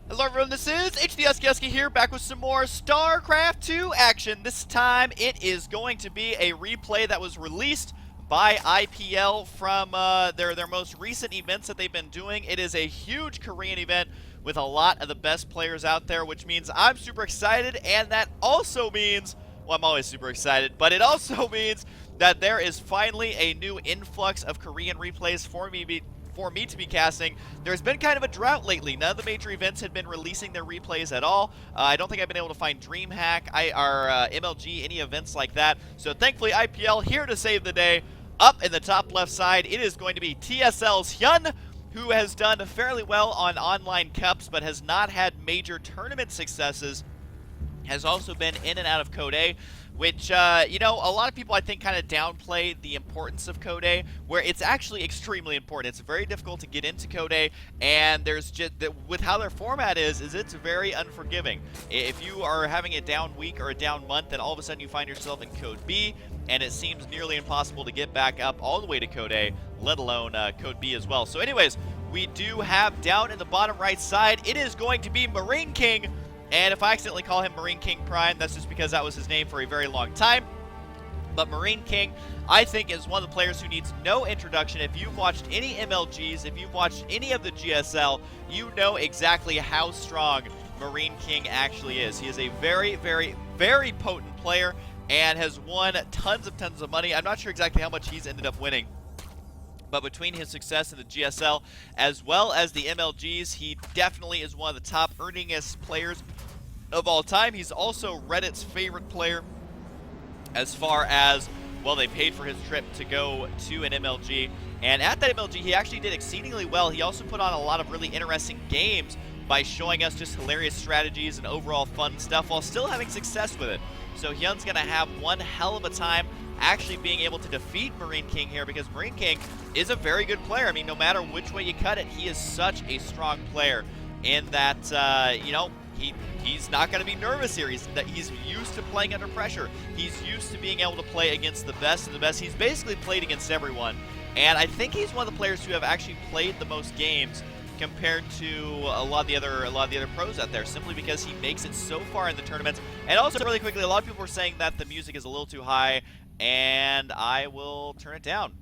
Hello everyone, this is HuskyStarcraft here, back with some more StarCraft 2 action. This time it is going to be a replay that was released by IPL from their most recent events that they've been doing. It is a huge Korean event with a lot of the best players out there, which means I'm super excited, and that also means, well, I'm always super excited, but it also means that there is finally a new influx of Korean replays for me to be casting. There's been kind of a drought lately. None of the major events had been releasing their replays at all. I don't think I've been able to find DreamHack or MLG, any events like that. So thankfully, IPL here to save the day. Up in the top left side, it is going to be TSL's Hyun, who has done fairly well on online cups, but has not had major tournament successes. Has also been in and out of Code A, which, you know, a lot of people, I think, kind of downplay the importance of Code A, where it's actually extremely important. It's very difficult to get into Code A, and there's just, with how their format is it's very unforgiving. If you are having a down week or a down month, then all of a sudden you find yourself in Code B, and it seems nearly impossible to get back up all the way to Code A, let alone Code B as well. So anyways, we do have down in the bottom right side, it is going to be Marineking. And if I accidentally call him Marineking Prime, that's just because that was his name for a very long time. But Marineking, I think, is one of the players who needs no introduction. If you've watched any MLGs, if you've watched any of the GSL, you know exactly how strong Marineking actually is. He is a very, very, very potent player and has won tons of money. I'm not sure exactly how much he's ended up winning. But between his success in the GSL as well as the MLGs, he definitely is one of the top earningest players of all time. He's also Reddit's favorite player as far as, well, they paid for his trip to go to an MLG. And at that MLG, he actually did exceedingly well. He also put on a lot of really interesting games by showing us just hilarious strategies and overall fun stuff while still having success with it. So Hyun's going to have one hell of a time actually being able to defeat Marineking here, because Marineking is a very good player. I mean, no matter which way you cut it, he is such a strong player in that, you know, he's not going to be nervous here. He's used to playing under pressure. He's used to being able to play against the best of the best. He's basically played against everyone. And I think he's one of the players who have actually played the most games compared to a lot of the other pros out there, simply because he makes it so far in the tournaments. And also, really quickly, a lot of people were saying that the music is a little too high, and I will turn it down.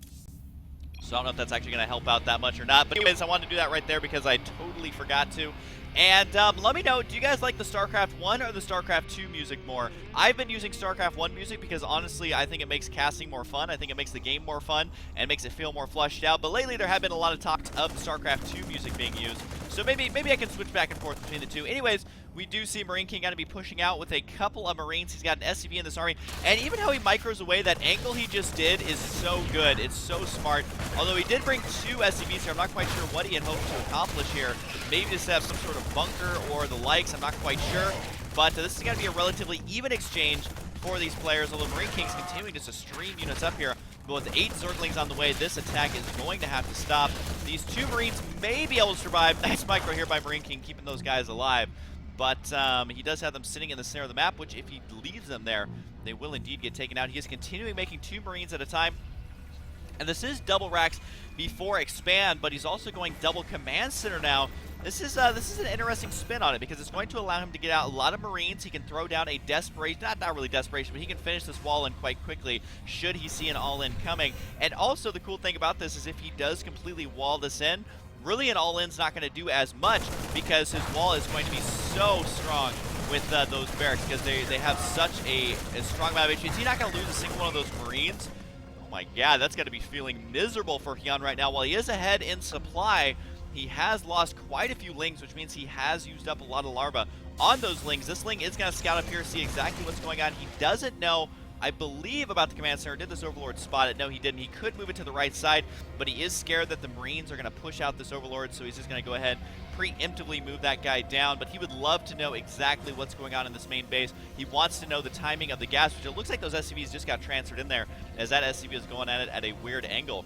So I don't know if that's actually going to help out that much or not. But anyways, I wanted to do that right there because I totally forgot to. And let me know, do you guys like the StarCraft 1 or the StarCraft 2 music more? I've been using StarCraft 1 music because, honestly, I think it makes casting more fun. I think it makes the game more fun and makes it feel more fleshed out. But lately, there have been a lot of talks of StarCraft 2 music being used. So maybe I can switch back and forth between the two. Anyways, we do see Marineking going to be pushing out with a couple of Marines. He's got an SCV in this army. And even how he micros away, that angle he just did is so good. It's so smart. Although he did bring two SCVs here, I'm not quite sure what he had hoped to accomplish here. Maybe just have some sort of bunker or the likes, I'm not quite sure. But this is going to be a relatively even exchange for these players, although Marineking's continuing just to stream units up here. But with 8 Zerglings on the way, this attack is going to have to stop. These 2 Marines may be able to survive. Nice micro here by Marineking, keeping those guys alive. But he does have them sitting in the center of the map, which if he leaves them there, they will indeed get taken out. He is continuing making 2 Marines at a time. And this is double racks before expand, but he's also going double command center now. This is an interesting spin on it, because it's going to allow him to get out a lot of Marines. He can throw down a desperation, not really desperation, but he can finish this wall in quite quickly should he see an all-in coming. And also the cool thing about this is if he does completely wall this in, really an all-in's not going to do as much, because his wall is going to be so strong with those barracks, because they have such a strong amount of HP. Is he not going to lose a single one of those Marines? Oh my god, that's got to be feeling miserable for Hyun right now. While he is ahead in supply, he has lost quite a few lings, which means he has used up a lot of larva on those lings. This ling is going to scout up here, see exactly what's going on. He doesn't know, I believe, about the command center. Did this Overlord spot it? No, he didn't. He could move it to the right side, but he is scared that the Marines are going to push out this Overlord, so he's just going to go ahead, preemptively move that guy down. But he would love to know exactly what's going on in this main base. He wants to know the timing of the gas, which it looks like those SCVs just got transferred in there, as that SCV is going at it at a weird angle.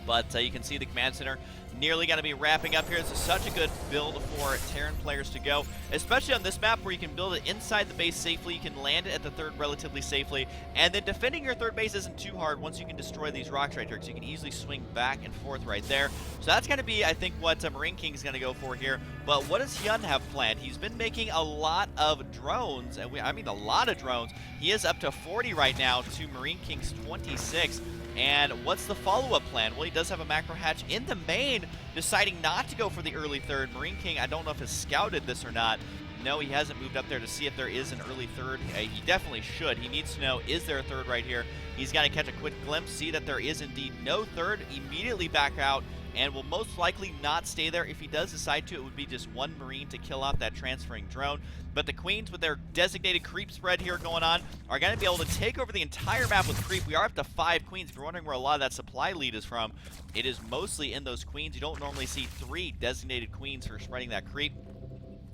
But you can see the command center nearly going to be wrapping up here. This is such a good build for Terran players to go, especially on this map where you can build it inside the base safely, you can land it at the third relatively safely, and then defending your third base isn't too hard once you can destroy these rocks right here, because you can easily swing back and forth right there. So that's going to be, I think, what Marineking is going to go for here. But what does Hyun have planned? He's been making a lot of drones, and I mean a lot of drones. He is up to 40 right now to Marineking's 26. And what's the follow-up plan? Well, he does have a macro hatch in the main, deciding not to go for the early third. Marineking, I don't know if has scouted this or not. No, he hasn't moved up there to see if there is an early third. He definitely should. He needs to know, is there a third right here? He's got to catch a quick glimpse, see that there is indeed no third, immediately back out, and will most likely not stay there. If he does decide to, it would be just one Marine to kill off that transferring drone. But the Queens, with their designated creep spread here going on, are going to be able to take over the entire map with creep. We are up to 5 Queens. If you're wondering where a lot of that supply lead is from, it is mostly in those Queens. You don't normally see 3 designated Queens for spreading that creep.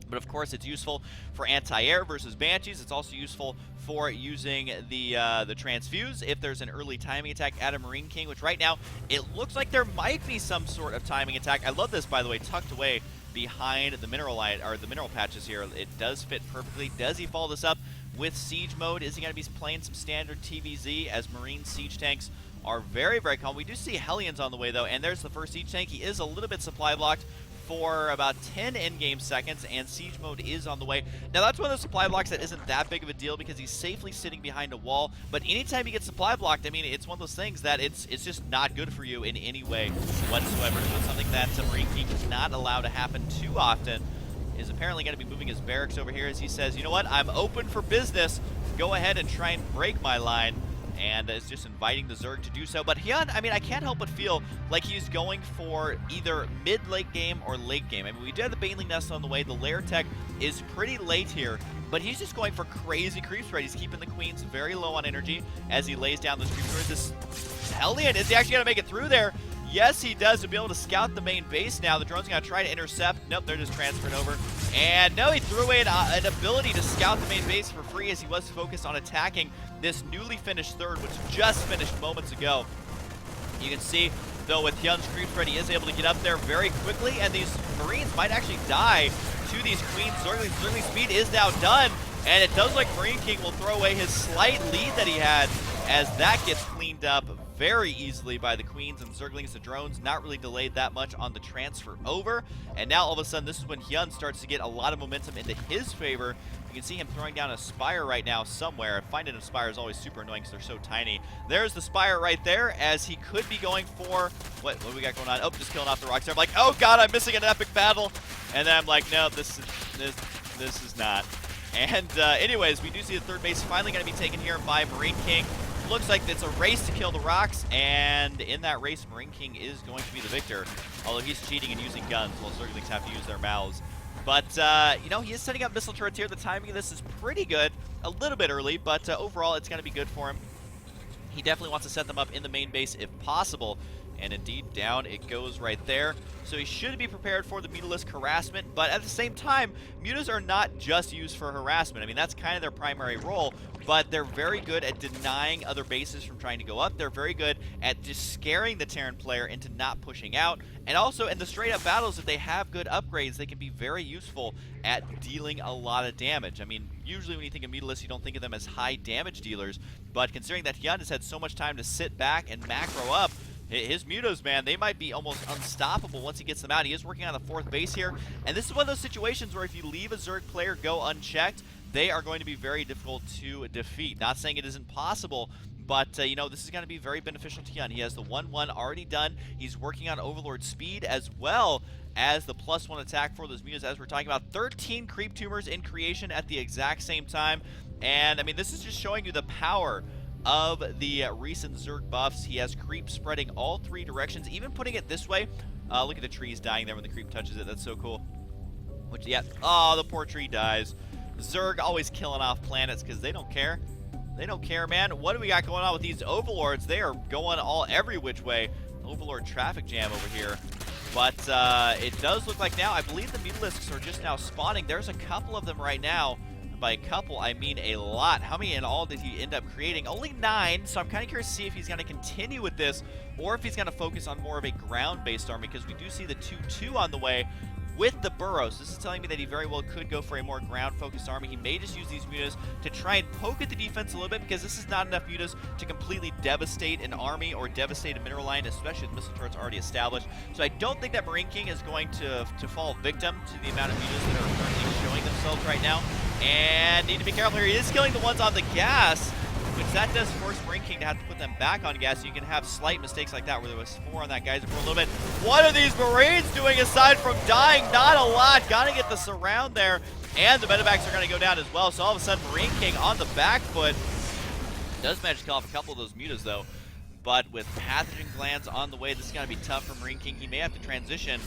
But of course, it's useful for anti-air versus Banshees. It's also useful for using the transfuse if there's an early timing attack at a Marineking, which right now, it looks like there might be some sort of timing attack. I love this, by the way, tucked away behind the mineral line, or the mineral patches here. It does fit perfectly. Does he follow this up with siege mode? Is he going to be playing some standard TVZ, as Marine siege tanks are very, very common? We do see Hellions on the way, though, and there's the first siege tank. He is a little bit supply blocked for about 10 in-game seconds, and siege mode is on the way. Now, that's one of those supply blocks that isn't that big of a deal because he's safely sitting behind a wall, but anytime you get supply blocked, I mean, it's one of those things that it's just not good for you in any way whatsoever. So it's something that Marineking is not allowed to happen too often. Is apparently going to be moving his barracks over here as he says, you know what, I'm open for business. Go ahead and try and break my line. And is just inviting the Zerg to do so. But Hyun, I mean, I can't help but feel like he's going for either mid-late game or late game. I mean, we did have the Baneling Nest on the way. The Lair Tech is pretty late here, but he's just going for crazy creep spread. He's keeping the Queens very low on energy as he lays down those creep spreads. This Hellion, is he actually going to make it through there? Yes, he does, to be able to scout the main base now. The drone's going to try to intercept. Nope, they're just transferred over. And no, he threw away an ability to scout the main base for free as he was focused on attacking this newly finished third, which just finished moments ago. You can see, though, with Hyun's creep spread, he is able to get up there very quickly, and these Marines might actually die to these Queens. Zergling's speed is now done, and it does look like Marineking will throw away his slight lead that he had as that gets cleaned up very easily by the Queens, and Zerglings, the drones, not really delayed that much on the transfer over. And now all of a sudden, this is when Hyun starts to get a lot of momentum into his favor. You can see him throwing down a Spire right now somewhere. Finding a Spire is always super annoying because they're so tiny. There's the Spire right there, as he could be going for, what do we got going on? Oh, just killing off the rocks there. I'm like, oh god, I'm missing an epic battle. And then I'm like, no, this is not. And anyways, we do see the third base finally going to be taken here by Marineking. Looks like it's a race to kill the rocks, and in that race, Marineking is going to be the victor. Although he's cheating and using guns, while Zerglings have to use their mouths. But, you know, he is setting up missile turrets here. The timing of this is pretty good. A little bit early, but overall, it's going to be good for him. He definitely wants to set them up in the main base if possible. And indeed, down it goes right there. So he should be prepared for the Mutalisk harassment, but at the same time, Mutas are not just used for harassment. I mean, that's kind of their primary role, but they're very good at denying other bases from trying to go up. They're very good at just scaring the Terran player into not pushing out. And also, in the straight-up battles, if they have good upgrades, they can be very useful at dealing a lot of damage. I mean, usually when you think of Mutalisk, you don't think of them as high damage dealers, but considering that Hyun has had so much time to sit back and macro up, his Mutos, man, they might be almost unstoppable once he gets them out. He is working on the fourth base here, and this is one of those situations where if you leave a Zerg player go unchecked, they are going to be very difficult to defeat. Not saying it isn't possible, but, you know, this is going to be very beneficial to Hyun. He has the 1-1 already done. He's working on Overlord speed as well as the +1 attack for those Mutas, as we're talking about. 13 creep tumors in creation at the exact same time, and, I mean, this is just showing you the power of the recent Zerg buffs. He has creep spreading all 3 directions, even putting it this way. Look at the trees dying there when the creep touches it. That's so cool. Which, yeah, oh, the poor tree dies. Zerg always killing off planets because they don't care. They don't care, man. What do we got going on with these Overlords? They are going every which way. Overlord traffic jam over here. But it does look like now, I believe the Mutalisks are just now spawning. There's a couple of them right now. by a couple, I mean a lot. How many in all did he end up creating? Only 9, so I'm kind of curious to see if he's going to continue with this or if he's going to focus on more of a ground-based army, because we do see the 2-2 on the way with the burrows. This is telling me that he very well could go for a more ground-focused army. He may just use these mutas to try and poke at the defense a little bit, because this is not enough mutas to completely devastate an army or devastate a mineral line, especially with missile turrets already established. So I don't think that Marineking is going to fall victim to the amount of mutas that are currently showing themselves right now. And need to be careful here. He is killing the ones on the gas, which that does force Marineking to have to put them back on gas. So you can have slight mistakes like that, where there was 4 on that geyser for a little bit. What are these Marines doing aside from dying? Not a lot. Gotta get the surround there. And the medevacs are gonna go down as well. So all of a sudden, Marineking on the back foot. Does manage to kill off a couple of those mutas though. But with pathogen glands on the way, this is gonna be tough for Marineking. He may have to transition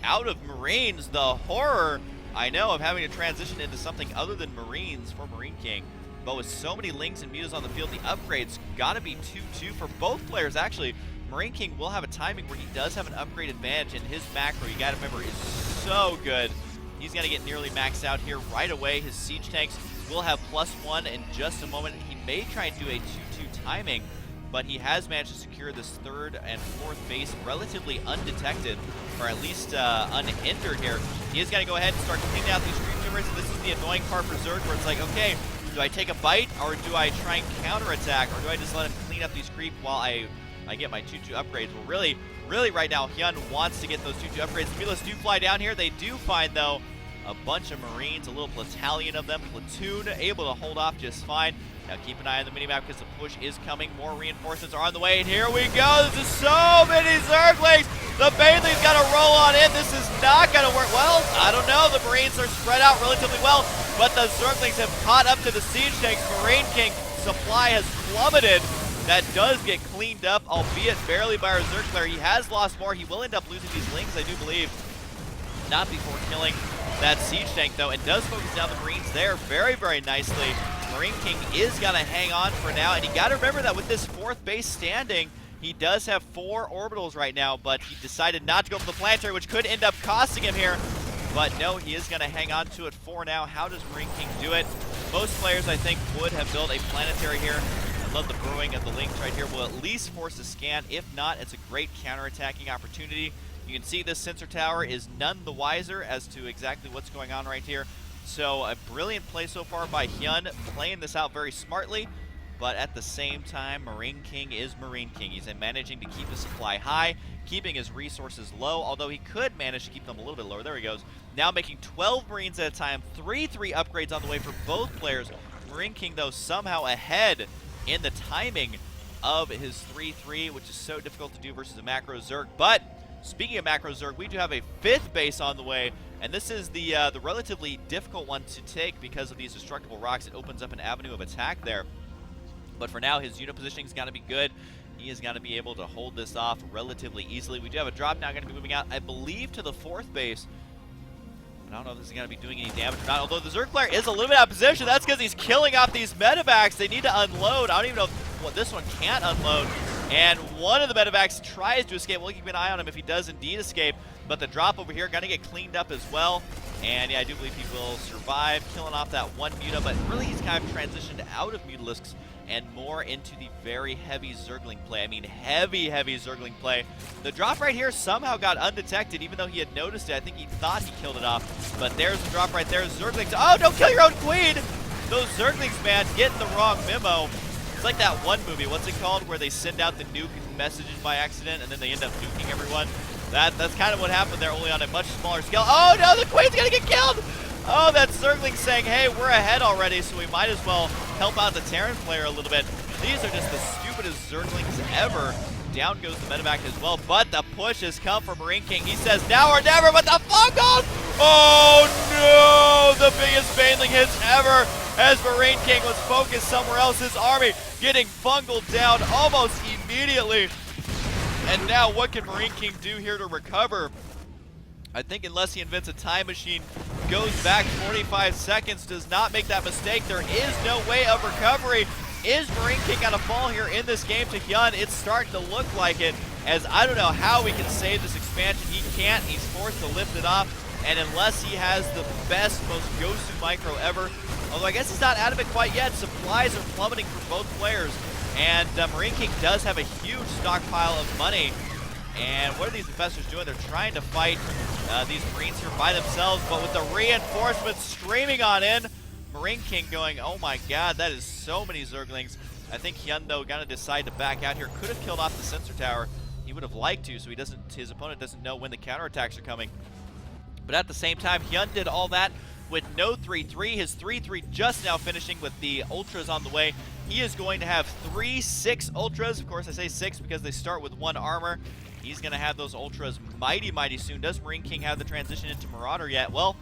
out of Marines. The horror, I know, of having to transition into something other than Marines for Marineking. But with so many links and mutas on the field, the upgrades gotta be 2-2 for both players. Actually, Marineking will have a timing where he does have an upgrade advantage, and his macro, you gotta remember, is so good. He's gonna get nearly maxed out here right away. His siege tanks will have +1 in just a moment. He may try and do a 2-2 timing, but he has managed to secure this 3rd and 4th base relatively undetected, or at least unhindered here. He is gonna go ahead and start cleaning out these creep tumors. This is the annoying part for Zerg, where it's like, okay, do I take a bite, or do I try and counterattack, or do I just let him clean up these creep while I get my 2-2 upgrades? Well, really right now, Hyun wants to get those 2-2 upgrades. The Mulas do fly down here. They do find, though, a bunch of Marines, a little battalion of them. Platoon able to hold off just fine. Now keep an eye on the minimap, because the push is coming. More reinforcements are on the way, and here we go. This is so many Zerglings. The Baneling's got to roll on in. This is not going to work. Well, I don't know. The Marines are spread out relatively well, but the Zerglings have caught up to the siege tanks. Marineking supply has plummeted. That does get cleaned up, albeit barely by our Zerg player. He has lost more. He will end up losing these links, I do believe. Not before killing that siege tank, though, and does focus down the Marines there very, very nicely. Marineking is going to hang on for now, and you got to remember that with this 4th base standing, he does have 4 orbitals right now, but he decided not to go for the planetary, which could end up costing him here. But no, he is going to hang on to it for now. How does Marineking do it? Most players, I think, would have built a planetary here. I love the brewing of the links right here. Will at least force a scan. If not, it's a great counterattacking opportunity. You can see this sensor tower is none the wiser as to exactly what's going on right here. So a brilliant play so far by Hyun, playing this out very smartly, but at the same time, Marineking is Marineking. He's managing to keep his supply high, keeping his resources low, although he could manage to keep them a little bit lower. There he goes. Now making 12 Marines at a time, 3-3 upgrades on the way for both players. Marineking, though, somehow ahead in the timing of his 3-3, which is so difficult to do versus a macro Zerg. But speaking of macro Zerg, we do have a 5th base on the way, and this is the relatively difficult one to take because of these destructible rocks. It opens up an avenue of attack there. But for now, his unit positioning is going to be good. He is going to be able to hold this off relatively easily. We do have a drop now going to be moving out, I believe, to the 4th base. I don't know if this is going to be doing any damage or not, although the Zerg player is a little bit out of position. That's because he's killing off these medevacs. They need to unload. I don't even know if this one can't unload. And one of the medevacs tries to escape. We'll keep an eye on him if he does indeed escape. But the drop over here going to get cleaned up as well. And yeah, I do believe he will survive, killing off that one Muta. But really, he's kind of transitioned out of Mutalisks and more into the very heavy Zergling play. I mean, heavy Zergling play. The drop right here somehow got undetected, even though he had noticed it. I think he thought he killed it off. But there's the drop right there. Zerglings. Oh, don't kill your own queen! Those Zerglings, man, getting the wrong memo. It's like that one movie, what's it called, where they send out the nuke messages by accident and then they end up nuking everyone. That's kind of what happened there, only on a much smaller scale. Oh no, the queen's gonna get killed! Oh, that Zergling saying, hey, we're ahead already, so we might as well help out the Terran player a little bit. These are just the stupidest Zerglings ever. Down goes the medevac as well, but the push has come from Marineking. He says now or never, but the fuck off! Oh no! The biggest Baneling hits ever as Marineking was focused somewhere else. His army getting bungled down almost immediately. And now what can Marineking do here to recover? I think unless he invents a time machine, goes back 45 seconds, does not make that mistake, there is no way of recovery. Is Marineking gonna fall here in this game to Hyun? It's starting to look like it, as I don't know how we can save this expansion. He can't, he's forced to lift it off, and unless he has the best, most Gosu micro ever, Although I guess he's not out of it quite yet. Supplies are plummeting for both players. And Marineking does have a huge stockpile of money. And what are these investors doing? They're trying to fight these Marines here by themselves, but with the reinforcements streaming on in, Marineking going, oh my god, that is so many Zerglings. I think Hyun, though, gonna decide to back out here. Could have killed off the sensor tower. He would have liked to, so his opponent doesn't know when the counterattacks are coming. But at the same time, Hyun did all that with no 3-3. His 3-3 just now finishing with the Ultras on the way. He is going to have 3 6 Ultras. Of course, I say 6 because they start with 1 armor. He's going to have those Ultras mighty soon. Does Marineking have the transition into Marauder yet? Well,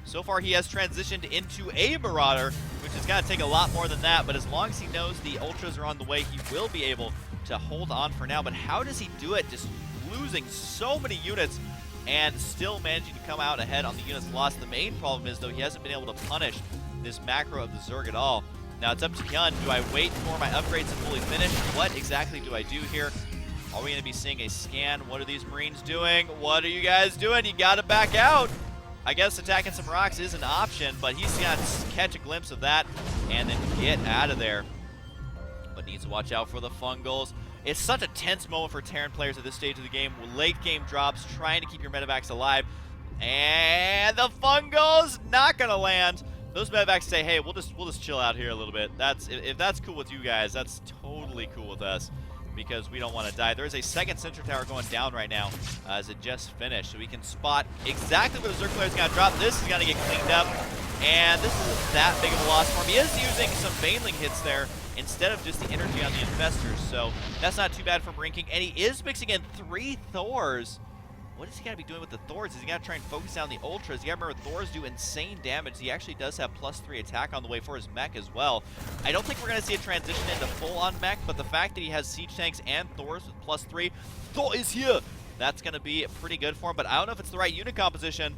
so far he has transitioned into a Marauder, which is going to take a lot more than that. But as long as he knows the Ultras are on the way, he will be able to hold on for now. But how does he do it? Just losing so many units and still managing to come out ahead on the units lost. The main problem is, though, he hasn't been able to punish this macro of the Zerg at all. Now, it's up to Hyun. Do I wait for my upgrades to fully finish? What exactly do I do here? Are we going to be seeing a scan? What are these Marines doing? What are you guys doing? You got to back out. I guess attacking some rocks is an option, but he's got to catch a glimpse of that and then get out of there. But needs to watch out for the Fungals. It's such a tense moment for Terran players at this stage of the game. Late game drops, trying to keep your medevacs alive. And the Fungals not going to land. Those medevacs say, hey, we'll just chill out here a little bit. If that's cool with you guys, that's totally cool with us, because we don't want to die. There is a second sensor tower going down right now as it just finished. So we can spot exactly where the Zerg player is going to drop. This is going to get cleaned up. And this isn't that big of a loss for him. He is using some Baneling hits there instead of just the energy on the Infestors. So that's not too bad for Marineking. And he is mixing in 3 Thors. What is he going to be doing with the Thors? Is he going to try and focus down the Ultras? You got to remember, Thors do insane damage. He actually does have +3 attack on the way for his mech as well. I don't think we're going to see a transition into full-on mech, but the fact that he has siege tanks and Thors with +3, Thor is here! That's going to be pretty good for him, but I don't know if it's the right unit composition.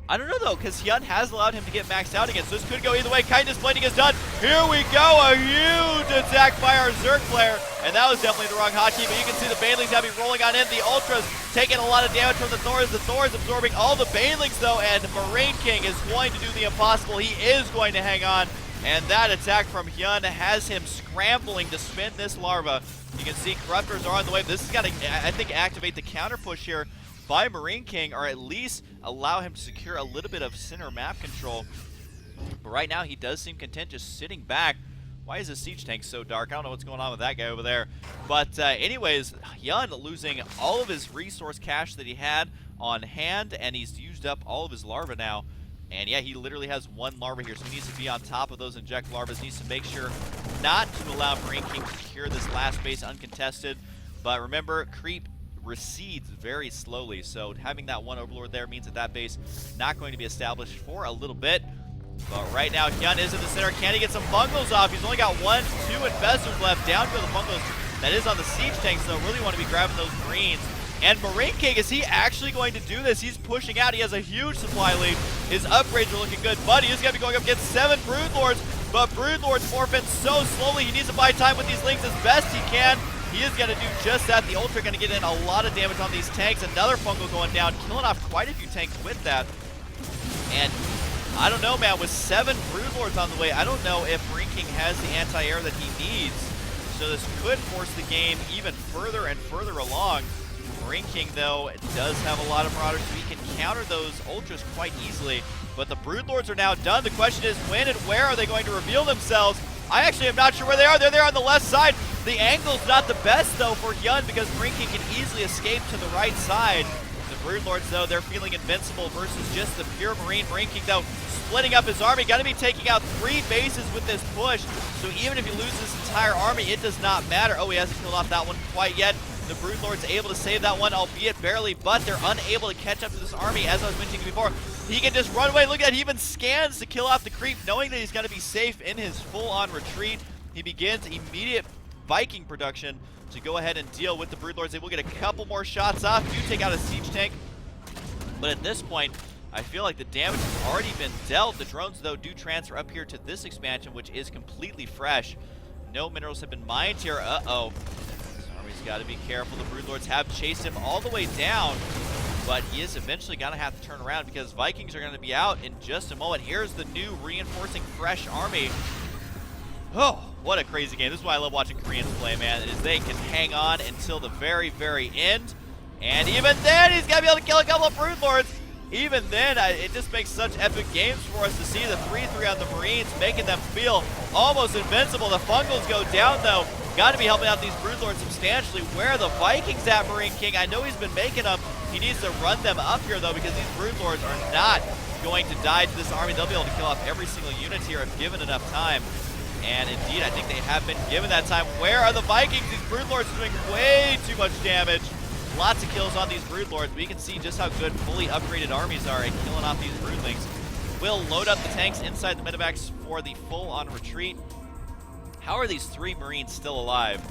I don't know, though, because Hyun has allowed him to get maxed out again, so this could go either way. Kindness Blending is done. Here we go, a huge attack by our Zerg player, and that was definitely the wrong hotkey, but you can see the Banelings now be rolling on in. The Ultras taking a lot of damage from the Thors. The Thors absorbing all the Banelings, though, and Marineking is going to do the impossible. He is going to hang on, and that attack from Hyun has him scrambling to spin this larva. You can see Corruptors are on the way. This is going to, I think, activate the counter push here by Marineking, or at least allow him to secure a little bit of center map control. But right now, he does seem content just sitting back. Why is his siege tank so dark? I don't know what's going on with that guy over there. But anyways, Hyun losing all of his resource cache that he had on hand, and he's used up all of his larvae now. And yeah, he literally has 1 larva here, so he needs to be on top of those inject larvas. Needs to make sure not to allow Marineking to secure this last base uncontested. But remember, creep recedes very slowly, so having that 1 Overlord there means that that base not going to be established for a little bit. But right now, Hyun is in the center. Can he get some Fungals off? He's only got 1, 2 Infestors left. Down to the Fungals that is on the siege tanks, so really want to be grabbing those Marines. And Marineking, is he actually going to do this? He's pushing out. He has a huge supply lead. His upgrades are looking good, but he is going to be going up against 7 Broodlords. But Broodlords morph in so slowly. He needs to buy time with these Lings as best he can. He is going to do just that. The Ultra going to get in a lot of damage on these tanks. Another Fungal going down, killing off quite a few tanks with that. And I don't know, man, with 7 Broodlords on the way, I don't know if Marineking has the anti-air that he needs. So this could force the game even further and further along. Marineking, though, does have a lot of Marauders, so he can counter those Ultras quite easily. But the Broodlords are now done. The question is, when and where are they going to reveal themselves? I actually am not sure where they are. They're there on the left side. The angle's not the best, though, for Hyun, because Marineking can easily escape to the right side. The Broodlords, though, they're feeling invincible versus just the pure Marine. Marineking, though, splitting up his army. Going to be taking out 3 bases with this push. So even if he loses this entire army, it does not matter. Oh, he hasn't killed off that one quite yet. The Broodlord's able to save that one, albeit barely, but they're unable to catch up to this army, as I was mentioning before. He can just run away. Look at that. He even scans to kill off the creep, knowing that he's going to be safe in his full-on retreat. He begins immediate Viking production to go ahead and deal with the Broodlords. They will get a couple more shots off, do take out a siege tank. But at this point, I feel like the damage has already been dealt. The drones, though, do transfer up here to this expansion, which is completely fresh. No minerals have been mined here. Uh-oh. This army's got to be careful. The Broodlords have chased him all the way down. but he is eventually going to have to turn around because Vikings are going to be out in just a moment. Here's the new reinforcing fresh army. Oh, what a crazy game. This is why I love watching Koreans play, man, is they can hang on until the very, very end. And even then, he's going to be able to kill a couple of Brood Lords. Even then, it just makes such epic games for us to see the 3-3 on the Marines, making them feel almost invincible. The Fungals go down, though. Got to be helping out these Brood Lords substantially. Where are the Vikings at, Marineking? I know he's been making them. He needs to run them up here, though, because these Brood Lords are not going to die to this army. They'll be able to kill off every single unit here if given enough time. And indeed, I think they have been given that time. Where are the Vikings? These Brood Lords are doing way too much damage. Lots of kills on these Brood Lords. We can see just how good fully upgraded armies are at killing off these Broodlings. We'll load up the tanks inside the medevacs for the full-on retreat. How are these 3 Marines still alive?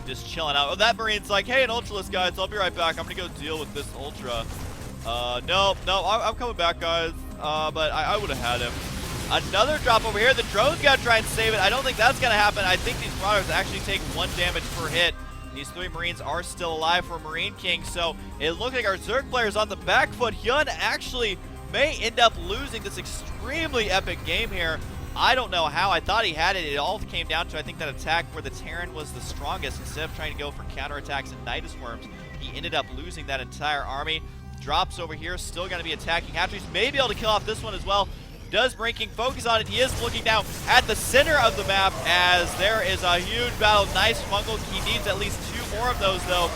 Just chilling out. Oh, that Marine's like, hey, an Ultralist, guys. I'll be right back. I'm going to go deal with this Ultra. No, I'm coming back, guys. But I would have had him. Another drop over here. The drone's got to try and save it. I don't think that's going to happen. I think these Marauders actually take 1 damage per hit. These 3 Marines are still alive for Marineking, so it looks like our Zerg player's on the back foot. Hyun actually may end up losing this extremely epic game here. I don't know how. I thought he had it. It all came down to, I think, that attack where the Terran was the strongest. Instead of trying to go for counterattacks and Nidus Worms, he ended up losing that entire army. Drops over here, still going to be attacking hatcheries. May be able to kill off this one as well. Does Marineking focus on it? He is looking now at the center of the map as there is a huge battle. Nice Fungals. He needs at least 2 more of those, though.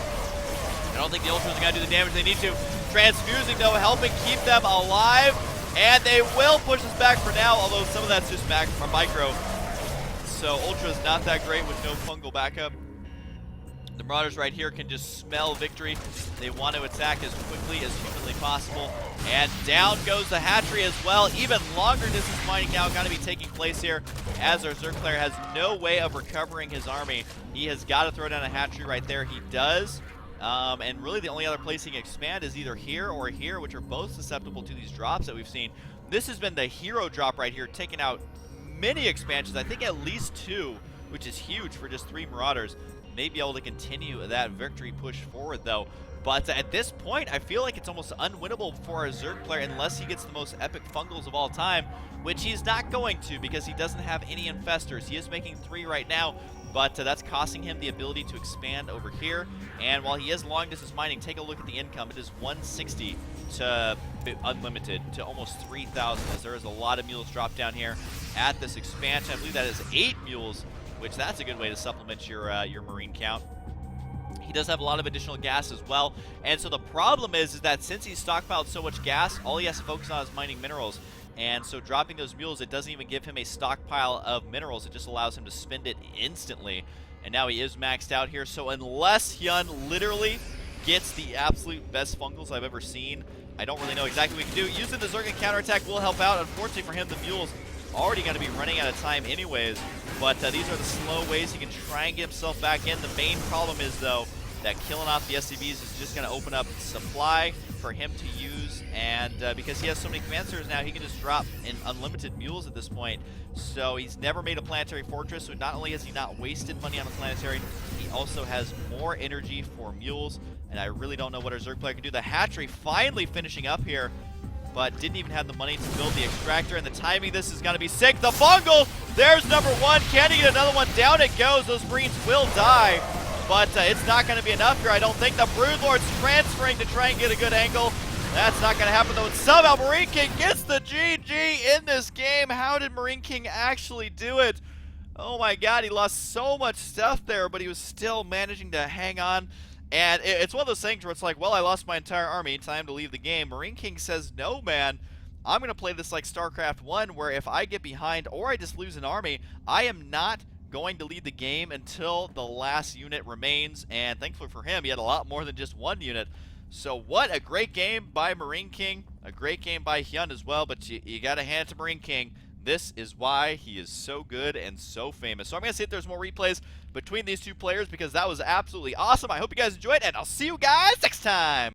I don't think the Ultras are going to do the damage they need to. Transfusing, though, helping keep them alive. And they will push us back for now, although some of that's just back from Micro. So Ultra's not that great with no Fungal backup. The Marauders right here can just smell victory. They want to attack as quickly as humanly possible. And down goes the hatchery as well. Even longer distance mining now going to be taking place here as our Zerg player has no way of recovering his army. He has got to throw down a hatchery right there. He does. And really the only other place he can expand is either here or here, which are both susceptible to these drops that we've seen. This has been the hero drop right here, taking out many expansions. I think at least 2, which is huge for just 3 Marauders. May be able to continue that victory push forward, though. But at this point, I feel like it's almost unwinnable for our Zerg player unless he gets the most epic Fungals of all time, which he's not going to because he doesn't have any Infestors. He is making 3 right now, but that's costing him the ability to expand over here. And while he is long distance mining, take a look at the income. It is 160 to unlimited to almost 3,000, as there is a lot of mules dropped down here at this expansion. I believe that is 8 mules, which that's a good way to supplement your Marine count. He does have a lot of additional gas as well, and so the problem is that since he's stockpiled so much gas, all he has to focus on is mining minerals. And so dropping those mules, it doesn't even give him a stockpile of minerals. It just allows him to spend it instantly. And now he is maxed out here. So unless Hyun literally gets the absolute best Fungals I've ever seen, I don't really know exactly what we can do. Using the Zerg counterattack will help out. Unfortunately for him, the mules already going to be running out of time anyways. But these are the slow ways he can try and get himself back in. The main problem is, though, that killing off the SCVs is just going to open up supply for him to use, and because he has so many command centers now, he can just drop in unlimited mules at this point. So he's never made a planetary fortress, so not only has he not wasted money on a planetary, he also has more energy for mules, and I really don't know what our Zerg player can do. The hatchery finally finishing up here, but didn't even have the money to build the extractor, and the timing of this is going to be sick. The Fungal! There's number 1. Can he get another one? Down it goes. Those Marines will die. But it's not going to be enough here, I don't think. The Brood Lord's transferring to try and get a good angle. That's not going to happen, though. And somehow Marineking gets the GG in this game. How did Marineking actually do it? Oh my god, he lost so much stuff there, but he was still managing to hang on. And it's one of those things where it's like, well, I lost my entire army. Time to leave the game. Marineking says, no, man. I'm going to play this like StarCraft 1, where if I get behind or I just lose an army, I am not going to lead the game until the last unit remains, and thankfully for him, he had a lot more than just 1 unit. So what a great game by Marineking, a great game by Hyun as well, but you got to hand it to Marineking. This is why he is so good and so famous. So I'm going to see if there's more replays between these 2 players because that was absolutely awesome. I hope you guys enjoyed, and I'll see you guys next time.